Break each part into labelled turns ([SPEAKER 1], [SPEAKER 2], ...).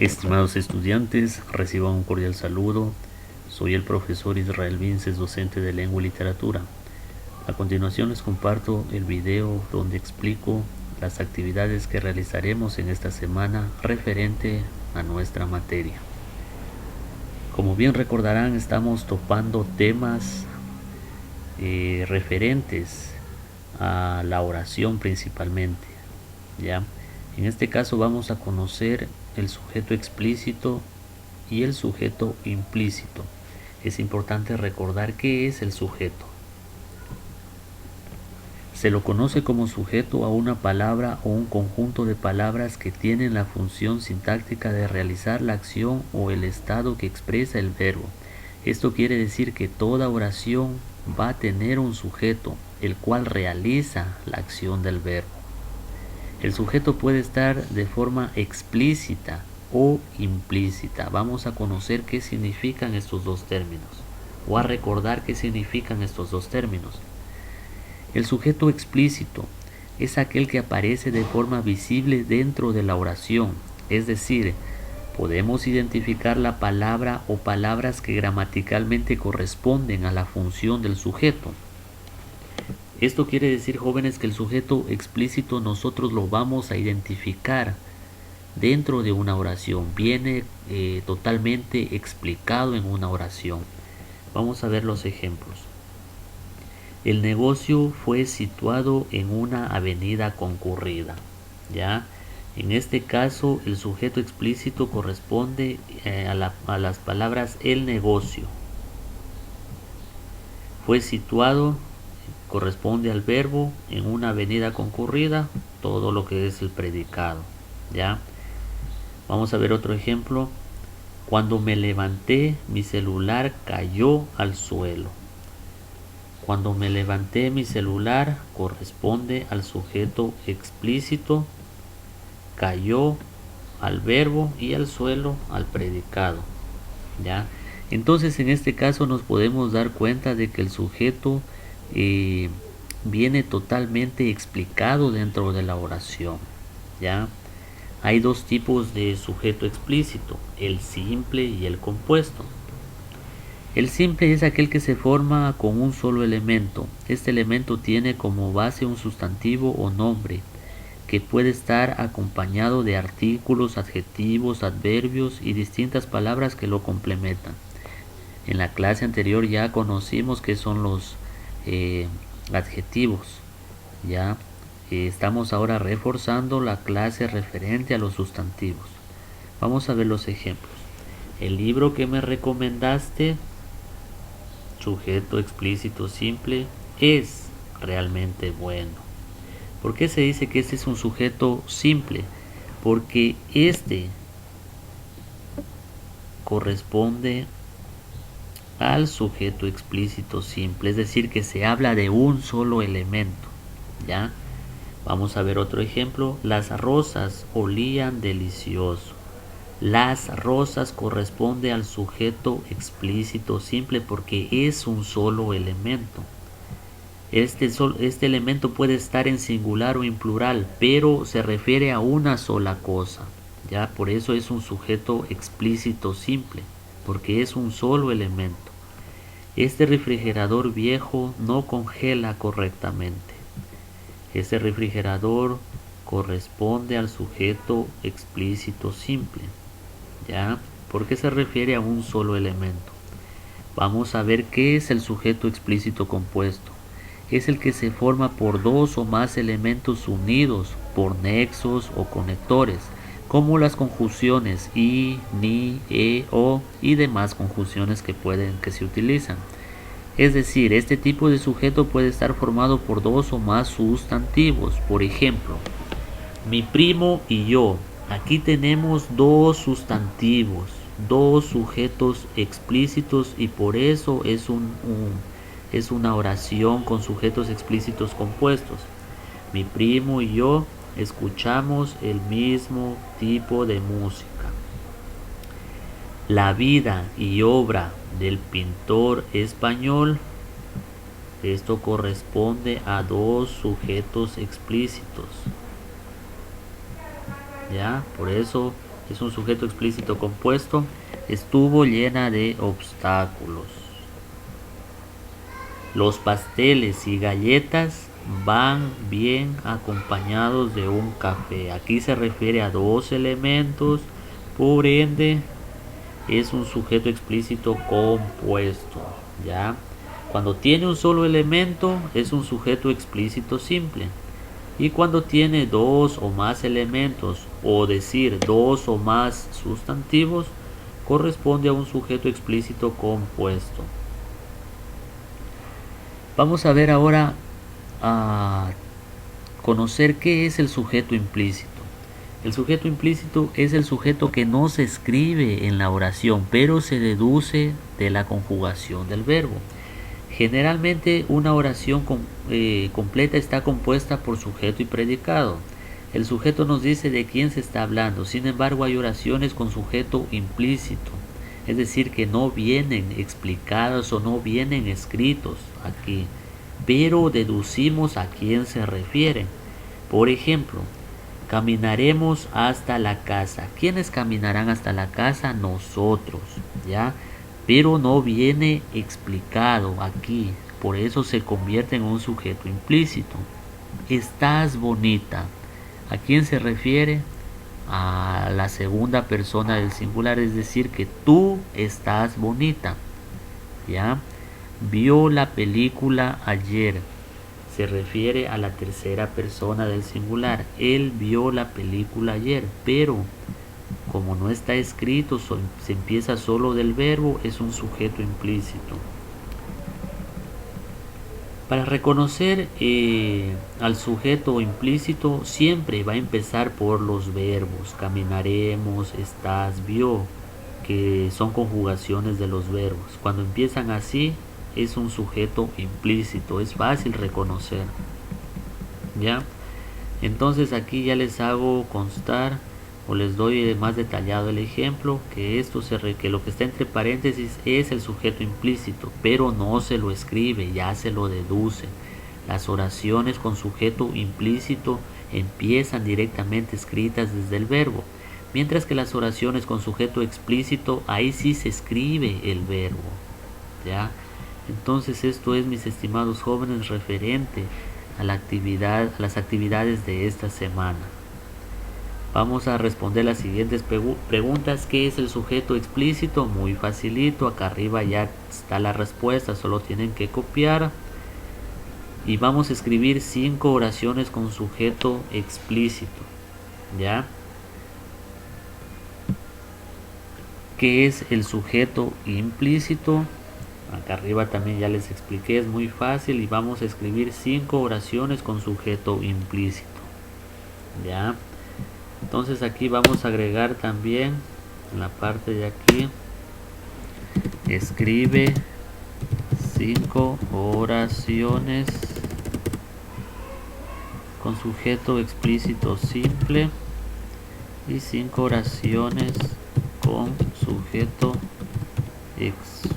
[SPEAKER 1] Estimados estudiantes, reciban un cordial saludo. Soy el profesor Israel Vinces, docente de Lengua y Literatura. A continuación les comparto el video donde explico las actividades que realizaremos en esta semana referente a nuestra materia. Como bien recordarán, estamos topando temas referentes a la oración principalmente, ¿ya? En este caso vamos a conocer el sujeto explícito y el sujeto implícito. Es importante recordar qué es el sujeto. Se lo conoce como sujeto a una palabra o un conjunto de palabras que tienen la función sintáctica de realizar la acción o el estado que expresa el verbo. Esto quiere decir que toda oración va a tener un sujeto, el cual realiza la acción del verbo. El sujeto puede estar de forma explícita o implícita. Vamos a conocer qué significan estos dos términos, o a recordar qué significan estos dos términos. El sujeto explícito es aquel que aparece de forma visible dentro de la oración, es decir, podemos identificar la palabra o palabras que gramaticalmente corresponden a la función del sujeto. Esto quiere decir, jóvenes, que el sujeto explícito nosotros lo vamos a identificar dentro de una oración. Viene totalmente explicado en una oración. Vamos a ver los ejemplos. El negocio fue situado en una avenida concurrida. ¿Ya? En este caso, el sujeto explícito corresponde a las palabras el negocio. Fue situado corresponde al verbo en una avenida concurrida, todo lo que es el predicado. ¿Ya? Vamos a ver otro ejemplo. Cuando me levanté, mi celular cayó al suelo. Cuando me levanté, mi celular corresponde al sujeto explícito, cayó al verbo y al suelo al predicado. ¿Ya? Entonces, en este caso nos podemos dar cuenta de que el sujeto viene totalmente explicado dentro de la oración. ¿Ya? Hay dos tipos de sujeto explícito, el simple y el compuesto. El simple es aquel que se forma con un solo elemento. Este elemento tiene como base un sustantivo o nombre, que puede estar acompañado de artículos, adjetivos, adverbios y distintas palabras que lo complementan. En la clase anterior ya conocimos qué son los adjetivos. Ya estamos ahora reforzando la clase referente a los sustantivos. Vamos a ver los ejemplos. El libro que me recomendaste, sujeto explícito simple, es realmente bueno. ¿Por qué se dice que este es un sujeto simple? Porque este corresponde al sujeto explícito simple, es decir, que se habla de un solo elemento. ¿Ya? Vamos a ver otro ejemplo. Las rosas olían delicioso. Las rosas corresponde al sujeto explícito simple porque es un solo elemento. Este elemento puede estar en singular o en plural, pero se refiere a una sola cosa. ¿Ya? Por eso es un sujeto explícito simple, porque es un solo elemento. Este refrigerador viejo no congela correctamente. Este refrigerador corresponde al sujeto explícito simple. ¿Ya? Porque se refiere a un solo elemento. Vamos a ver qué es el sujeto explícito compuesto. Es el que se forma por dos o más elementos unidos por nexos o conectores, como las conjunciones y, ni, o y demás conjunciones que se utilizan. Es decir, este tipo de sujeto puede estar formado por dos o más sustantivos. Por ejemplo, mi primo y yo. Aquí tenemos dos sustantivos, dos sujetos explícitos, y por eso es una oración con sujetos explícitos compuestos. Mi primo y yo escuchamos el mismo tipo de música. La vida y obra del pintor español. Esto corresponde a dos sujetos explícitos. ¿Ya? Por eso es un sujeto explícito compuesto, estuvo llena de obstáculos. Los pasteles y galletas van bien acompañados de un café. Aquí se refiere a dos elementos, por ende es un sujeto explícito compuesto, ¿ya? Cuando tiene un solo elemento es un sujeto explícito simple. Y cuando tiene dos o más elementos, o decir dos o más sustantivos, corresponde a un sujeto explícito compuesto. Vamos a ver ahora a conocer qué es el sujeto implícito. El sujeto implícito es el sujeto que no se escribe en la oración, pero se deduce de la conjugación del verbo. Generalmente una oración completa está compuesta por sujeto y predicado. El sujeto nos dice de quién se está hablando, sin embargo hay oraciones con sujeto implícito, es decir, que no vienen explicados o no vienen escritos aquí, pero deducimos a quién se refieren. Por ejemplo, caminaremos hasta la casa. ¿Quiénes caminarán hasta la casa? Nosotros, ¿ya? Pero no viene explicado aquí, por eso se convierte en un sujeto implícito. Estás bonita. ¿A quién se refiere? A la segunda persona del singular, es decir, que tú estás bonita, ¿ya? Vio la película ayer. Se refiere a la tercera persona del singular. Él vio la película ayer, pero como no está escrito, se empieza solo del verbo, es un sujeto implícito. Para reconocer al sujeto implícito siempre va a empezar por los verbos. Caminaremos, estás, vio, que son conjugaciones de los verbos. Cuando empiezan así es un sujeto implícito, es fácil reconocer, ¿ya? Entonces aquí ya les hago constar o les doy más detallado el ejemplo, que que lo que está entre paréntesis es el sujeto implícito, pero no se lo escribe, ya se lo deduce. Las oraciones con sujeto implícito empiezan directamente escritas desde el verbo, mientras que las oraciones con sujeto explícito, ahí sí se escribe el verbo, ¿ya? Entonces esto es, mis estimados jóvenes, referente a las actividades de esta semana. Vamos a responder las siguientes preguntas. ¿Qué es el sujeto explícito? Muy facilito, acá arriba ya está la respuesta, solo tienen que copiar. Y vamos a escribir 5 oraciones con sujeto explícito, ¿ya? ¿Qué es el sujeto implícito? Acá arriba también ya les expliqué, es muy fácil, y vamos a escribir 5 oraciones con sujeto implícito, ¿ya? Entonces aquí vamos a agregar también en la parte de aquí, escribe 5 oraciones con sujeto explícito simple y 5 oraciones con sujeto explícito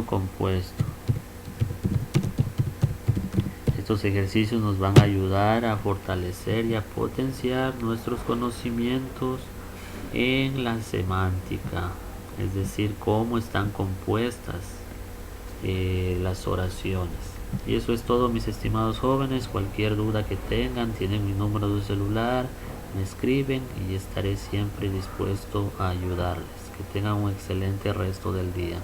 [SPEAKER 1] compuesto. Estos ejercicios nos van a ayudar a fortalecer y a potenciar nuestros conocimientos en la semántica, es decir, cómo están compuestas las oraciones. Y eso es todo, mis estimados jóvenes. Cualquier duda que tengan, tienen mi número de celular, me escriben y estaré siempre dispuesto a ayudarles. Que tengan un excelente resto del día.